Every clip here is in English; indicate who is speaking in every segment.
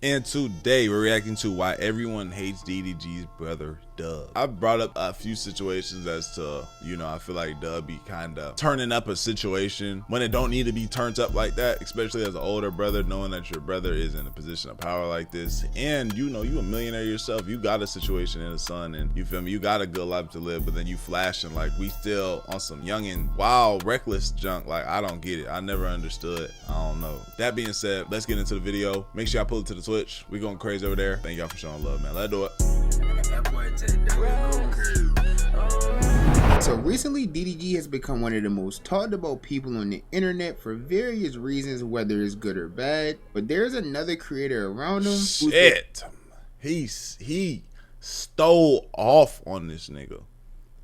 Speaker 1: And today we're reacting to why everyone hates DDG's brother Dub. I brought up a few situations as to, you know, I feel like Dub be kind of turning up a situation when it don't need to be turned up like that, especially as an older brother, knowing that your brother is in a position of power like this. And you know, you a millionaire yourself, you got a situation in the sun, and you feel me, you got a good life to live, but then you flashing like we still on some youngin' wild reckless junk. Like, I don't get it. I never understood. I don't know. That being said, let's get into the video. Make sure y'all pull it to the Twitch. We going crazy over there. Thank y'all for showing love, man. Let's do it.
Speaker 2: So recently, DDG has become one of the most talked about people on the internet for various reasons, whether it's good or bad. But there's another creator around him.
Speaker 1: Shit. He stole off on this nigga.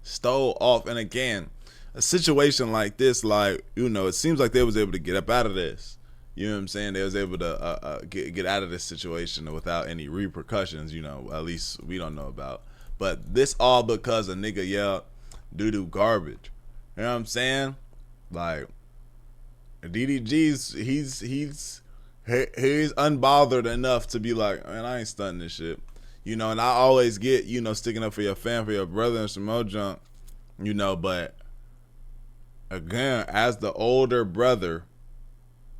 Speaker 1: Stole off. And again, a situation like this, like, you know, it seems like they was able to get up out of this. You know what I'm saying? They was able to get out of this situation without any repercussions, you know, at least we don't know about. But this all because a nigga yelled doo-doo garbage. You know what I'm saying? Like, DDG's, he's unbothered enough to be like, man, I ain't stunting this shit. You know, and I always get, you know, sticking up for your fam, for your brother and some more junk, you know, but again, as the older brother,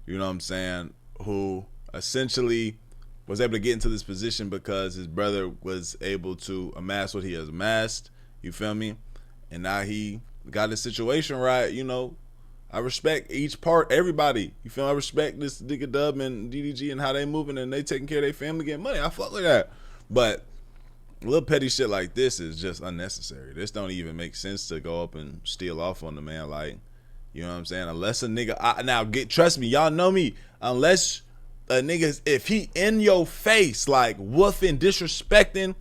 Speaker 1: you know what I'm saying, who essentially was able to get into this position because his brother was able to amass what he has amassed, you feel me? And now he got his situation right, you know. I respect each part, everybody. You feel me? I respect this nigga Dub and DDG and how they moving and they taking care of their family, getting money. I fuck with that. But little petty shit like this is just unnecessary. This don't even make sense to go up and steal off on the man, like, you know what I'm saying? Unless a nigga, trust me, y'all know me. Unless a nigga, if he in your face, like woofing, disrespecting,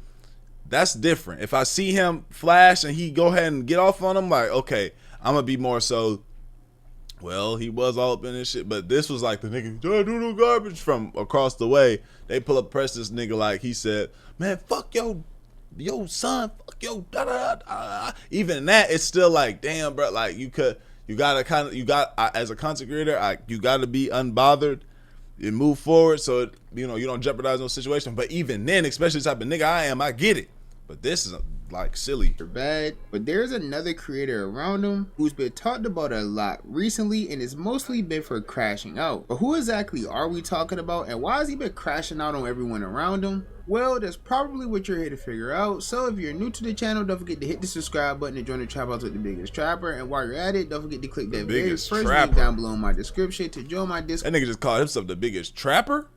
Speaker 1: that's different. If I see him flash and he go ahead and get off on him, like, okay, I'm gonna be more so, well, he was all up in this shit. But this was like the nigga, do garbage from across the way. They pull up, press this nigga like he said, man, fuck yo son, fuck yo, da da da. Even that, it's still like, damn, bro, like you got as a content creator, you gotta be unbothered and move forward, so you know you don't jeopardize no situation. But even then, especially the type of nigga I am, I get it. But this is like silly
Speaker 2: or bad. But there's another creator around him who's been talked about a lot recently, and it's mostly been for crashing out. But who exactly are we talking about, and why has he been crashing out on everyone around him? Well, that's probably what you're here to figure out. So if you're new to the channel, don't forget to hit the subscribe button and join the trap house with the biggest trapper. And while you're at it, don't forget to click that very first link down below in my description to join my Discord.
Speaker 1: That nigga just called himself the biggest trapper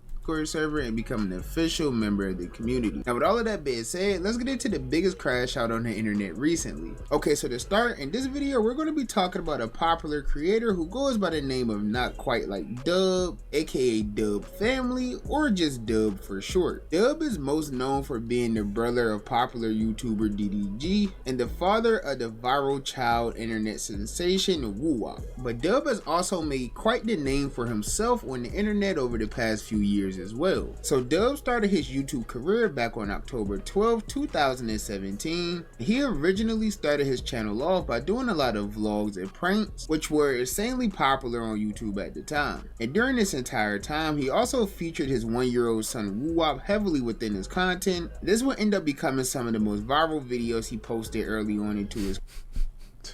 Speaker 2: server and become an official member of the community. Now, with all of that being said, let's get into the biggest crash out on the internet recently. Okay, so to start, in this video, we're going to be talking about a popular creator who goes by the name of Not Quite Like Dub, aka Dub Family, or just Dub for short. Dub is most known for being the brother of popular YouTuber DDG and the father of the viral child internet sensation Woo Wop. But Dub has also made quite the name for himself on the internet over the past few years as well. So Dub started his YouTube career back on October 12, 2017. He originally started his channel off by doing a lot of vlogs and pranks, which were insanely popular on YouTube at the time. And during this entire time, he also featured his 1-year-old son Woo Wop heavily within his content. This would end up becoming some of the most viral videos he posted early on into his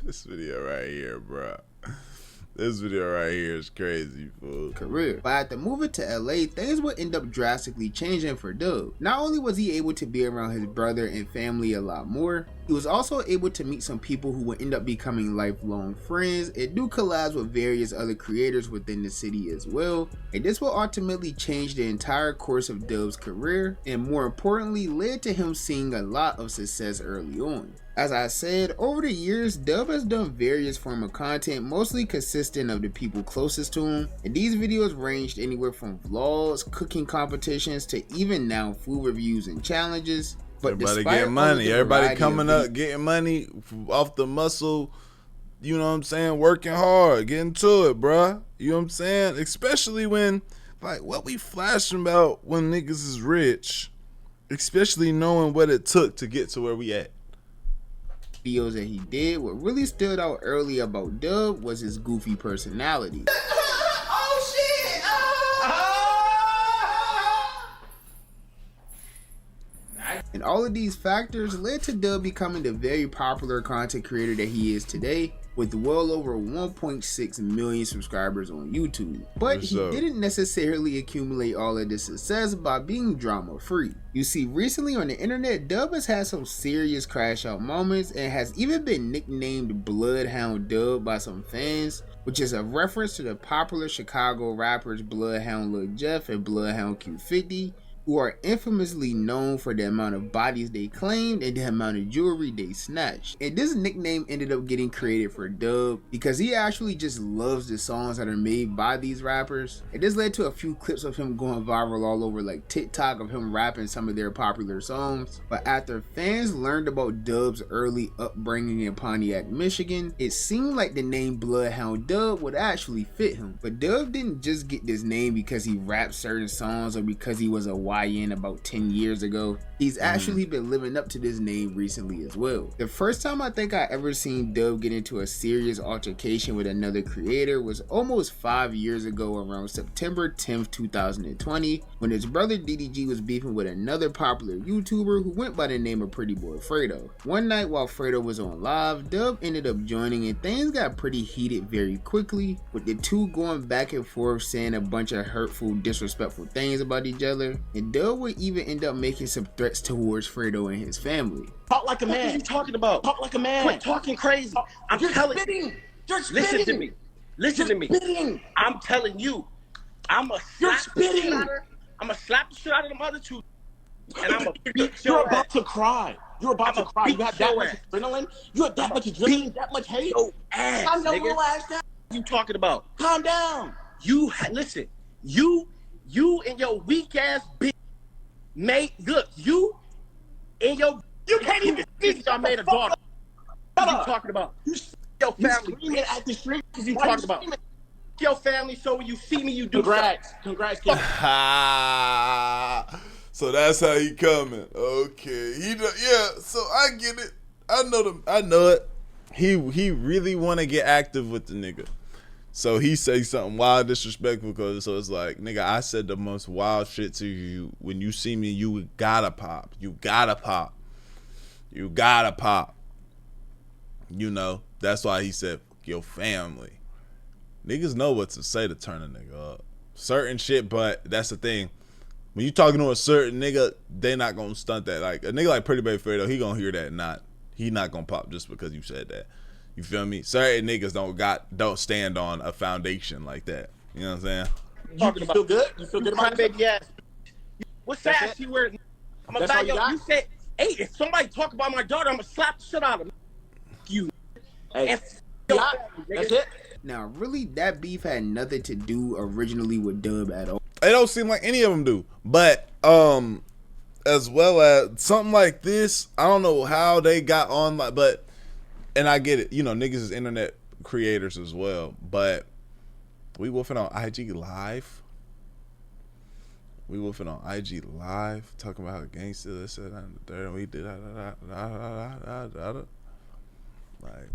Speaker 1: this video right here, bro. This video right here is crazy, fool.
Speaker 2: Career. But after moving to LA, things would end up drastically changing for Dub. Not only was he able to be around his brother and family a lot more, he was also able to meet some people who would end up becoming lifelong friends and do collabs with various other creators within the city as well. And this will ultimately change the entire course of Dub's career, and more importantly, led to him seeing a lot of success early on. As I said, over the years, Dub has done various forms of content, mostly consistent of the people closest to him, and these videos ranged anywhere from vlogs, cooking competitions, to even now food reviews and challenges. But
Speaker 1: everybody getting money, everybody coming up, getting money off the muscle, you know what I'm saying, working hard, getting to it, bruh. You know what I'm saying? Especially when, like, what we flashing about when niggas is rich, especially knowing what it took to get to where we at.
Speaker 2: Videos that he did, what really stood out early about Dub was his goofy personality. And all of these factors led to Dub becoming the very popular content creator that he is today, with well over 1.6 million subscribers on YouTube. But he didn't necessarily accumulate all of this success by being drama free. You see, recently on the internet, Dub has had some serious crash out moments and has even been nicknamed Bloodhound Dub by some fans, which is a reference to the popular Chicago rappers Bloodhound Lil Jeff and Bloodhound Q50, who are infamously known for the amount of bodies they claimed and the amount of jewelry they snatched. And this nickname ended up getting created for Dub because he actually just loves the songs that are made by these rappers. And this led to a few clips of him going viral all over like TikTok of him rapping some of their popular songs. But after fans learned about Dub's early upbringing in Pontiac, Michigan, it seemed like the name Bloodhound Dub would actually fit him. But Dub didn't just get this name because he rapped certain songs or because he was a YN about 10 years ago. He's actually been living up to this name recently as well. The first time I think I ever seen Dub get into a serious altercation with another creator was almost 5 years ago around September 10th, 2020, when his brother DDG was beefing with another popular YouTuber who went by the name of Pretty Boy Fredo. One night while Fredo was on live, Dub ended up joining and things got pretty heated very quickly, with the two going back and forth saying a bunch of hurtful, disrespectful things about each other. And Dub would even end up making some threats towards Fredo and his family.
Speaker 3: Talk like a man. What are you talking about? Talk like a man. Quit talking crazy. I'm telling you. You're spitting. Listen to me. Listen to me. Spitting. I'm telling you. I'm a slap the shit out of her. I'm gonna slap the shit out of them other two. And I'm gonna beat
Speaker 4: You're about to cry. You're about to cry. You got that much adrenaline. You have that much adrenaline, that much hate.
Speaker 3: Yo, ass,
Speaker 4: calm down,
Speaker 3: nigga.
Speaker 4: little ass down.
Speaker 3: What you talking about?
Speaker 4: Calm down.
Speaker 3: You listen. You and your weak ass bitch made look. You and your
Speaker 4: You can't even
Speaker 3: see y'all made a daughter. What you talking about? Your family.
Speaker 4: You screaming at the street
Speaker 3: What you talking about? Your family, so when you see me, you do
Speaker 4: Congrats, kid.
Speaker 1: So that's how he coming. Okay. Yeah, so I get it. I know it. He really want to get active with the nigga. So he say something wild, disrespectful, because so it's like, nigga, I said the most wild shit to you. When you see me, you gotta pop. You gotta pop. You gotta pop. You know, that's why he said, your family. Niggas know what to say to turn a nigga up. Certain shit, but that's the thing. When you talking to a certain nigga, they not gonna stunt that. Like a nigga like Pretty Baby Fredo, he gonna hear that. He not gonna pop just because you said that. You feel me? Certain niggas don't stand on a foundation like that. You know what I'm saying?
Speaker 4: You feel good? You feel good about it?
Speaker 3: Baby ass. What sass you wearing? I'm gonna tell you said, hey, if somebody talk about my daughter, I'm gonna slap the shit out of him. You.
Speaker 4: Hey, that's it.
Speaker 2: Now, really, that beef had nothing to do originally with Dub at all.
Speaker 1: It don't seem like any of them do. But as well as something like this, I don't know how they got on, but and I get it. You know, niggas is internet creators as well. But we woofing on IG Live. We woofing on IG Live, talking about how gangster this and that. We did like.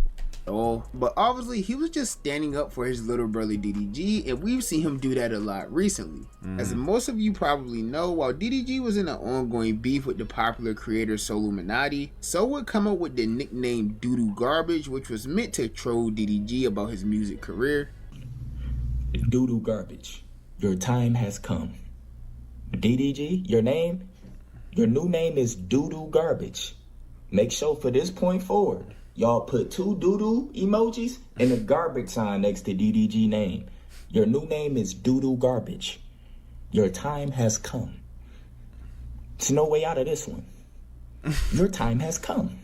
Speaker 2: But obviously he was just standing up for his little brother DDG, and we've seen him do that a lot recently. As most of you probably know, while DDG was in an ongoing beef with the popular creator Soluminati, so would come up with the nickname Doodoo Garbage, which was meant to troll DDG about his music career.
Speaker 5: Doodoo Garbage, your time has come. DDG, your new name is Doodoo Garbage. Make sure for this point forward, y'all put 2 doodoo emojis and a garbage sign next to DDG name. Your new name is Doodoo Garbage. Your time has come. There's no way out of this one. Your time has come.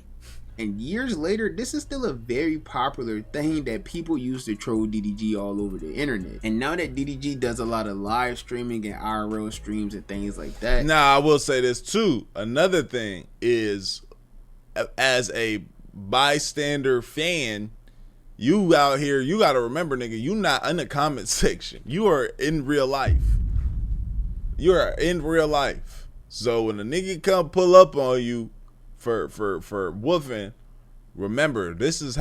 Speaker 2: And years later, this is still a very popular thing that people use to troll DDG all over the internet. And now that DDG does a lot of live streaming and IRL streams and things like that.
Speaker 1: Now, I will say this too. Another thing is, as a bystander fan, you out here, you gotta remember, nigga, you not in the comment section. You are in real life. You are in real life. So when a nigga come pull up on you for woofing, remember, this is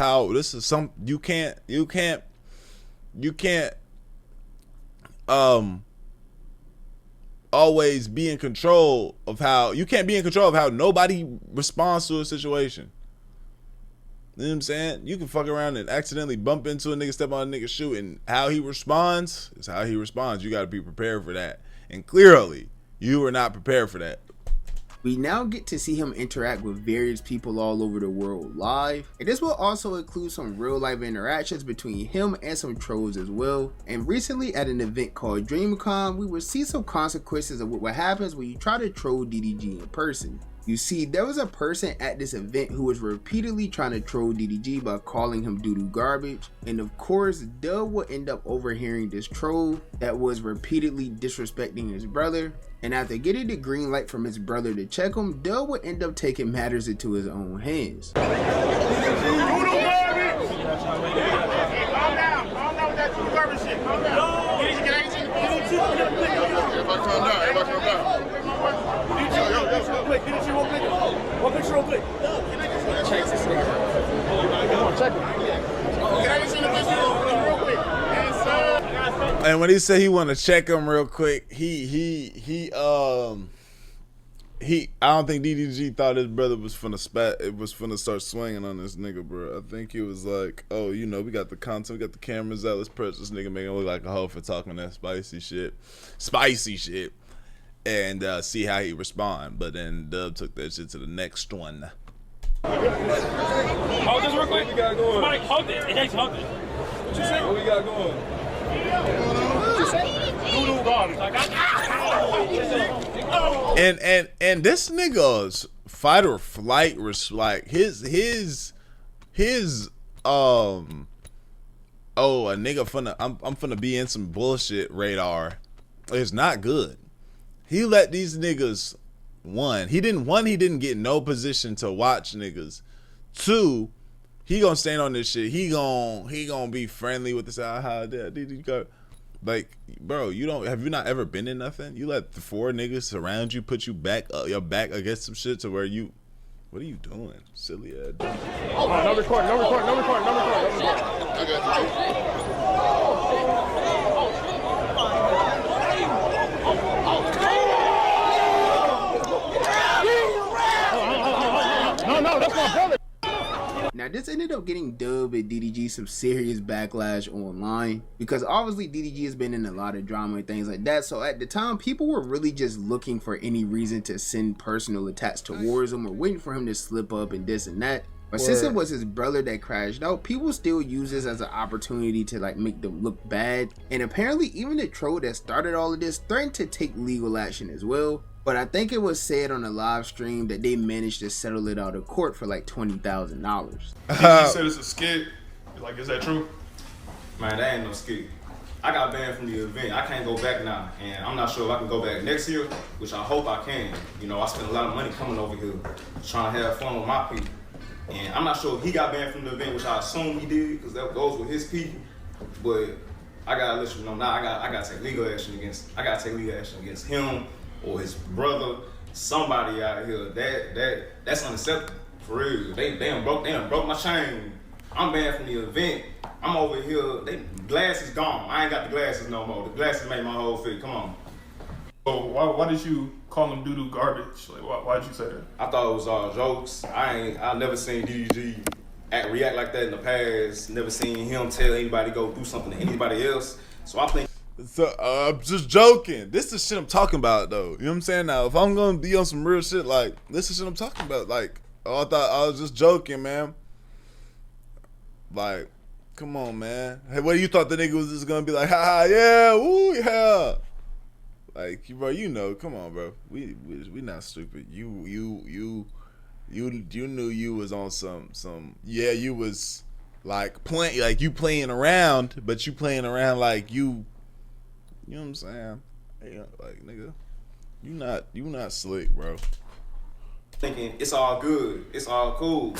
Speaker 1: some, you can't always be in control of how, you can't be in control of how nobody responds to a situation. You know what I'm saying? You can fuck around and accidentally bump into a nigga, step on a nigga's shoe, and how he responds is how he responds. You got to be prepared for that. And clearly, you were not prepared for that.
Speaker 2: We now get to see him interact with various people all over the world live, and this will also include some real life interactions between him and some trolls as well. And recently at an event called DreamCon, we would see some consequences of what happens when you try to troll DDG in person. You see, there was a person at this event who was repeatedly trying to troll DDG by calling him doo-doo garbage, and of course Dub would end up overhearing this troll that was repeatedly disrespecting his brother, and after getting the green light from his brother to check him, Dub would end up taking matters into his own hands.
Speaker 6: Calm down with that doo-doo garbage shit. Calm down. Everybody calm down. Everybody calm down. One picture real quick. Check this nigga. Come on, check it. Can I get you in the picture real quick? Yes, sir.
Speaker 1: And when he said he want to check him real quick, I don't think DDG thought his brother was finna start swinging on this nigga, bro. I think he was like, oh, you know, we got the content, we got the cameras out, let's press this nigga, make him look like a hoe for talking that spicy shit, and see how he respond. But then Dub took that shit to the next one.
Speaker 6: Hold this real quick. What we got going? Somebody hold it. It takes hold it. What you say? What we got going? What you say? Doo-doo garbage. Like,
Speaker 1: and this nigga's fight or flight was like his oh, a nigga I'm finna be in some bullshit radar. It's not good. He let these niggas, he didn't get no position to watch niggas. 2, he gonna stand on this shit. He gonna be friendly with this. Like, bro, have you not ever been in nothing? You let the 4 niggas surround you, put you your back against some shit to where you, what are you doing? Silly ass.
Speaker 6: oh, no recording. I got you. No, that's my brother.
Speaker 2: Now this ended up getting Dub and DDG some serious backlash online, because obviously DDG has been in a lot of drama and things like that. So at the time, people were really just looking for any reason to send personal attacks towards him or waiting for him to slip up and this and that. But since it was his brother that crashed out, people still use this as an opportunity to like make them look bad. And apparently even the troll that started all of this threatened to take legal action as well. But I think it was said on a live stream that they managed to settle it out of court for like $20,000.
Speaker 6: You said it's a skit. Like, is that true?
Speaker 7: Man, that ain't no skit. I got banned from the event. I can't go back now, and I'm not sure if I can go back next year, which I hope I can. You know, I spent a lot of money coming over here trying to have fun with my people. And I'm not sure if he got banned from the event, which I assume he did, because that goes with his people. But I gotta let you know now. I gotta take legal action against him or his brother, somebody out here. That's unacceptable for real. They done broke my chain. I'm banned from the event. I'm over here. Glasses gone. I ain't got the glasses no more. The glasses made my whole fit. Come on.
Speaker 6: So why did you call him doo-doo garbage? Like, why did you say that?
Speaker 7: I thought it was all jokes. I never seen DDG react like that in the past. Never seen him tell anybody to go do something to anybody else. So I think.
Speaker 1: So I'm just joking. This is shit I'm talking about though. You know what I'm saying? Now if I'm gonna be on some real shit, like this is shit I'm talking about. Like, oh, I thought I was just joking, man. Like, come on, man. Hey, what you thought the nigga was just gonna be like, ha yeah, woo yeah. Like, bro, you know, come on, bro. We not stupid. You knew you was on some yeah, you was like playing around, but you playing around like you know what I'm saying? Hey, like, nigga, you not slick, bro.
Speaker 7: Thinking it's all good, it's all cool.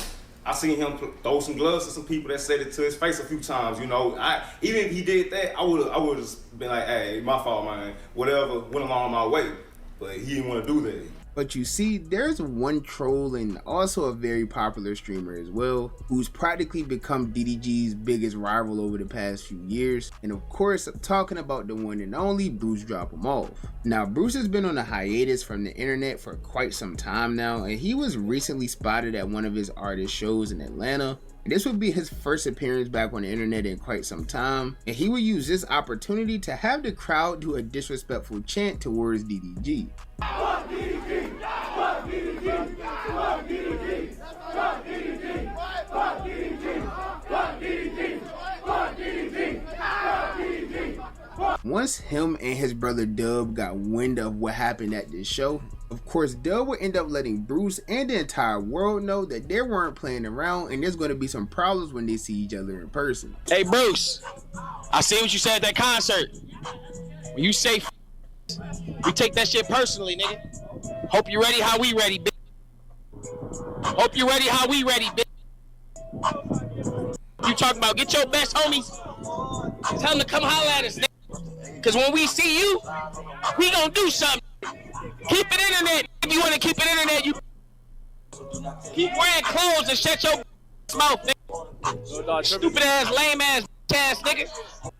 Speaker 7: I seen him throw some gloves to some people that said it to his face a few times. You know, even if he did that, I would just been like, hey, my fault, man. Whatever, went along my way. But he didn't want to do that.
Speaker 2: But you see, there's one troll and also a very popular streamer as well, who's practically become DDG's biggest rival over the past few years. And of course, I'm talking about the one and only BruceDropEmOff. Now, Bruce has been on a hiatus from the internet for quite some time now, and he was recently spotted at one of his artist shows in Atlanta. And this would be his first appearance back on the internet in quite some time, and he would use this opportunity to have the crowd do a disrespectful chant towards DDG.
Speaker 6: Fuck DDG! Fuck DDG! Fuck DDG! Fuck DDG! Fuck DDG! Fuck DDG! Fuck DDG! Fuck DDG!
Speaker 2: Once him and his brother Dub got wind of what happened at this show, of course Dub would end up letting Bruce and the entire world know that they weren't playing around and there's going to be some problems when they see each other in person.
Speaker 3: Hey Bruce, I see what you said at that concert. When you say we take that shit personally, nigga. Hope you ready how we ready, bitch. Hope you ready how we ready, bitch. You talking about get your best homies. Tell them to come holler at us, nigga. Cause when we see you, we gonna do something. Keep it internet. If you wanna keep it internet, you keep wearing clothes and shut your mouth, nigga. Stupid ass, lame ass nigga.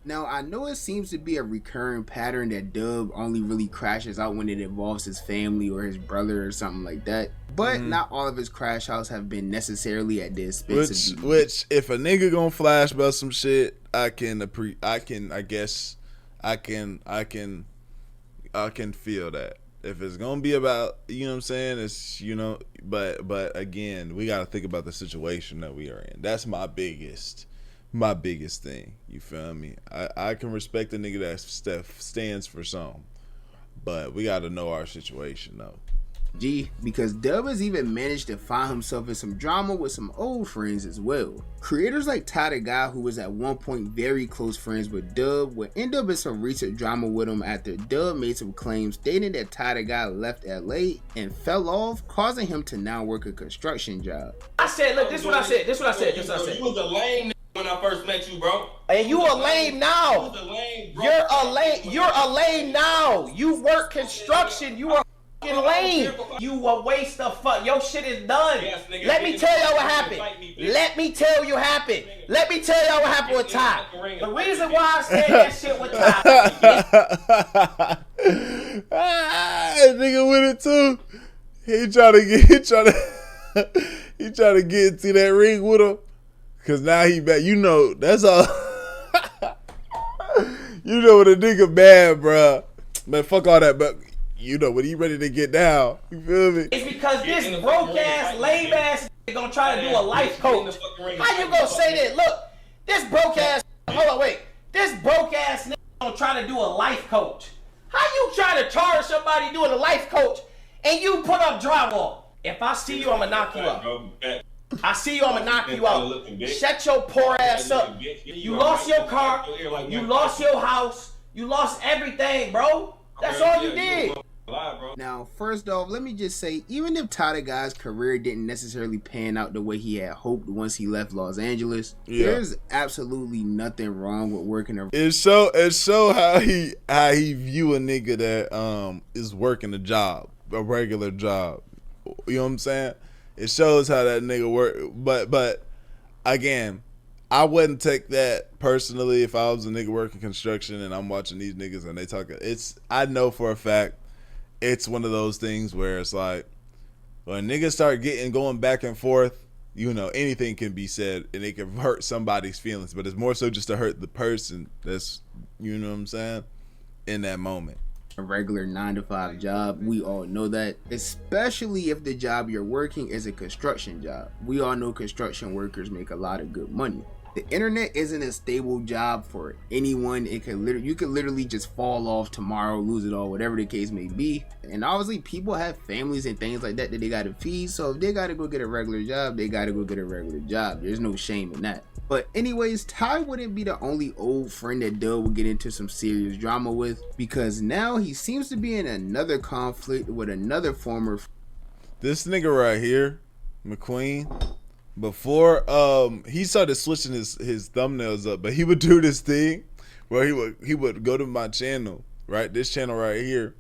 Speaker 2: Now, I know it seems to be a recurring pattern that Dub only really crashes out when it involves his family or his brother or something like that. But not all of his crash outs have been necessarily at the expense of
Speaker 1: which if a nigga gonna flash about some shit, I can feel that. If it's gonna be about, you know what I'm saying, it's, you know, but again, we gotta think about the situation that we are in. That's my biggest thing. You feel me? I can respect a nigga that stands for something, but we gotta know our situation though.
Speaker 2: Because Dub has even managed to find himself in some drama with some old friends as well. Creators like Ty the Guy, who was at one point very close friends with Dub, would end up in some recent drama with him after Dub made some claims stating that Ty the Guy left LA and fell off, causing him to now work a construction job.
Speaker 3: I said, look, this is what I said.
Speaker 8: You was a lame when I first met you, bro.
Speaker 3: And you a lame now. You're a lame now. You work construction. You are lame. You a waste of fuck. Your shit is done.
Speaker 8: Yes, nigga,
Speaker 3: Let me tell y'all what happened. Let me tell you what happened. Let me tell y'all what happened with Ty. The reason why I said that shit with Ty.
Speaker 1: Nigga with it too. He trying to get into that ring with him. Cause now he back. You know, that's all. You know what a nigga bad, bruh. Man, fuck all that, but you know when he ready to get down. You feel me?
Speaker 3: It's because this broke ass, lame ass gonna try to do a life coach. How you gonna say that? Look, this broke ass. Hold on, wait. This broke ass nigga gonna try to do a life coach. How you try to charge somebody doing a life coach and you put up drywall? If I see you, I'ma knock you out. I see you, I'ma knock you out. Shut your poor ass up. You lost your car, you lost your house, you lost everything, bro. That's all you did.
Speaker 2: Now, first off, let me just say, even if Ty the Guy's career didn't necessarily pan out the way he had hoped once he left Los Angeles, there's absolutely nothing wrong with working a...
Speaker 1: It show how he view a nigga that is working a job, a regular job. You know what I'm saying? It shows how that nigga work. But again, I wouldn't take that personally if I was a nigga working construction and I'm watching these niggas and they talk. I know for a fact it's one of those things where it's like when niggas start going back and forth, you know, anything can be said and it can hurt somebody's feelings, but it's more so just to hurt the person that's, you know what I'm saying, in that moment.
Speaker 2: A regular 9-to-5 job, we all know that, especially if the job you're working is a construction job. We all know construction workers make a lot of good money. The internet isn't a stable job for anyone. You could literally just fall off tomorrow, lose it all, whatever the case may be. And obviously people have families and things like that they gotta feed, so if they gotta go get a regular job, they gotta go get a regular job. There's no shame in that. But anyways, Ty wouldn't be the only old friend that Dub would get into some serious drama with, because now he seems to be in another conflict with another former...
Speaker 1: This nigga right here, McQueen, before he started switching his thumbnails up, but he would do this thing where he would go to my channel, right, this channel right here,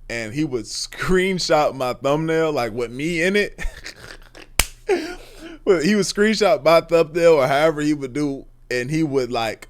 Speaker 1: and he would screenshot my thumbnail, like with me in it. He would screenshot my thumbnail or however he would do, and he would like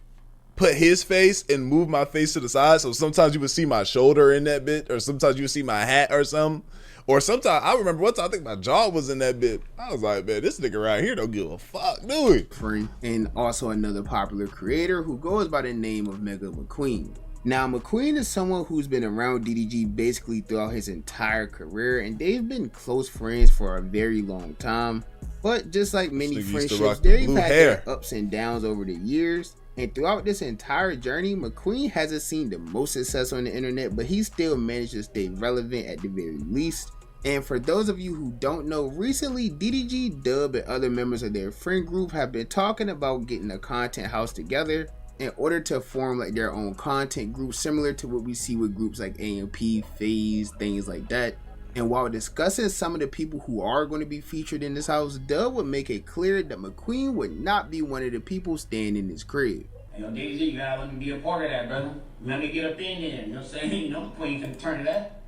Speaker 1: put his face and move my face to the side. So sometimes you would see my shoulder in that bit, or sometimes you would see my hat or something. Or sometimes, I remember one time, I think my jaw was in that bit. I was like, man, this nigga right here don't give a fuck, do he?
Speaker 2: And also another popular creator who goes by the name of Mega McQueen. Now, McQueen is someone who's been around DDG basically throughout his entire career, and they've been close friends for a very long time. But just like many friendships, they've had their ups and downs over the years. And throughout this entire journey, McQueen hasn't seen the most success on the internet, but he still managed to stay relevant at the very least. And for those of you who don't know, recently DDG, Dub, and other members of their friend group have been talking about getting a content house together in order to form like their own content group, similar to what we see with groups like AMP, FaZe, things like that. And while discussing some of the people who are going to be featured in this house, Dub would make it clear that McQueen would not be one of the people staying in his crib.
Speaker 9: Yo, DDG, you gotta let me be a part of that, brother. Let me get up in there, you know what I'm saying? You know McQueen finna turn it up.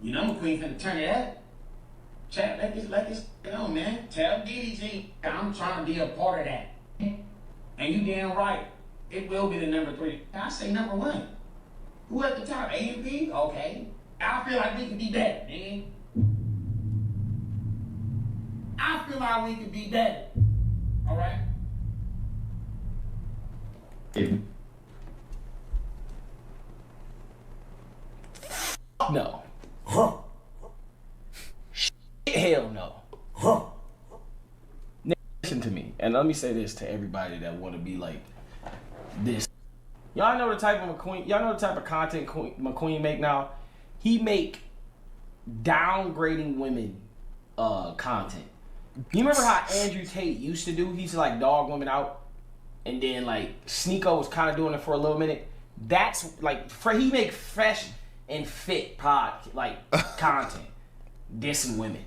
Speaker 9: You know McQueen finna turn it up. Chat, let this go, man. Tell DDG I'm trying to be a part of that. And you damn right, it will be the number 3. I say number 1. Who at the top? AMP? Okay. I feel like we could be better, man. I feel like we could be better. All right?
Speaker 10: No. Huh. Hell no. Huh. Listen to me, and let me say this to everybody that want to be like this. Y'all know the type of McQueen. Y'all know the type of content McQueen make now. He make downgrading women content. You remember how Andrew Tate used to do? He used to like dog women out, and then like Sneeko was kind of doing it for a little minute. That's like he make fresh and fit like content, dissing women.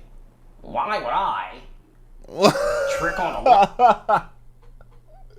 Speaker 10: Why would I trick on a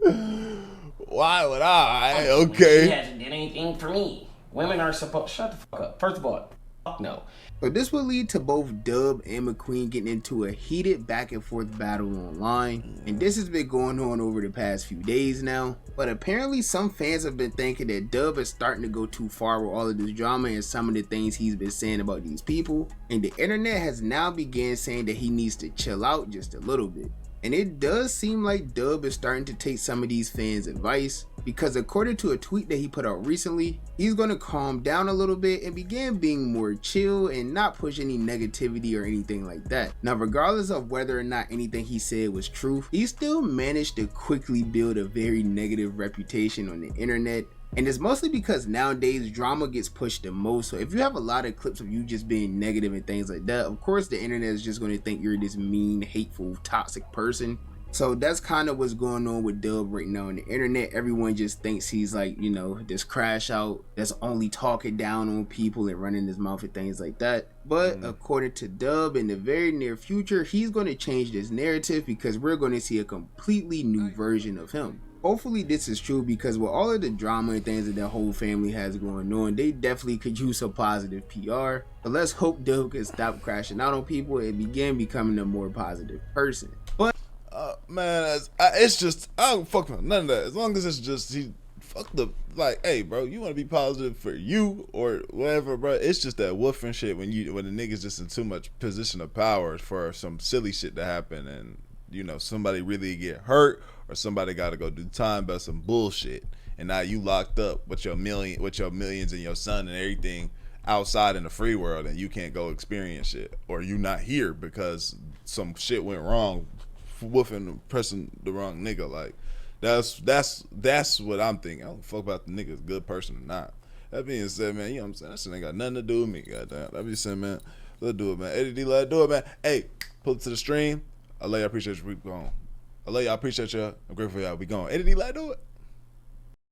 Speaker 10: woman?
Speaker 1: Why would I? Okay.
Speaker 10: She hasn't did anything for me. Women are supposed. Shut the fuck up. First of all, fuck no.
Speaker 2: So this will lead to both Dub and McQueen getting into a heated back and forth battle online, and this has been going on over the past few days now. But apparently some fans have been thinking that Dub is starting to go too far with all of this drama and some of the things he's been saying about these people, and the internet has now began saying that he needs to chill out just a little bit. And it does seem like Dub is starting to take some of these fans' advice, because according to a tweet that he put out recently, he's going to calm down a little bit and begin being more chill and not push any negativity or anything like that. Now, regardless of whether or not anything he said was true, he still managed to quickly build a very negative reputation on the internet. And it's mostly because nowadays drama gets pushed the most. So if you have a lot of clips of you just being negative and things like that, of course the internet is just going to think you're this mean, hateful, toxic person. So that's kind of what's going on with Dub right now on the internet. Everyone just thinks he's like, you know, this crash out that's only talking down on people and running his mouth and things like that. But according to Dub, in the very near future, he's going to change this narrative because we're going to see a completely new version of him. Hopefully this is true, because with all of the drama and things that their whole family has going on, they definitely could use some positive PR. But let's hope Dub can stop crashing out on people and begin becoming a more positive person. But
Speaker 1: man, it's just, I don't fuck with none of that. As long as it's just, like, hey bro, you want to be positive for you or whatever, bro. It's just that woofing shit when the niggas just in too much position of power for some silly shit to happen, and you know somebody really get hurt or somebody got to go do time about some bullshit, and now you locked up with your millions and your son and everything outside in the free world, and you can't go experience shit, or you not here because some shit went wrong, woofing, pressing the wrong nigga. Like that's what I'm thinking. I don't fuck about the nigga's good person or not. That being said, man, you know what I'm saying, that shit ain't got nothing to do with me. Goddamn, that being said, man, let's do it, man. Eddie D, let's do it, man. Hey, pull it to the stream. I love y'all, appreciate you. We going. I love y'all, appreciate y'all. I'm grateful for y'all. We going. Eddie D, let's do it.